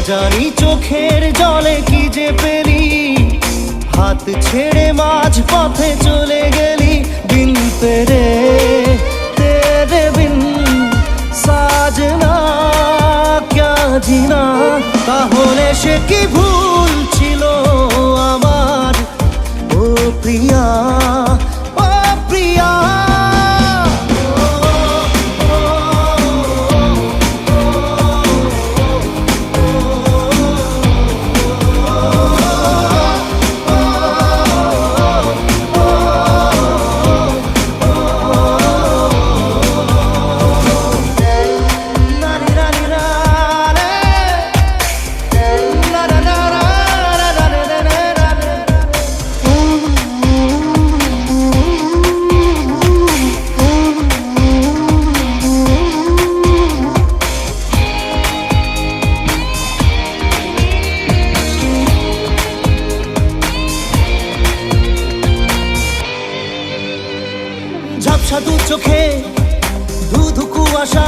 জানি চোখের জলে কি যে পেলি, হাত ছেড়ে মাঝ পথে চলে গেলি। বিন তেরে তেরে বিন সাজনা ক্যা জিনা। তাহলে সে কি ভুল ছিল আমার, ও প্রিয়া ও প্রিয়া। ঝাপসা দু চোখে ধু ধু কুয়াশা,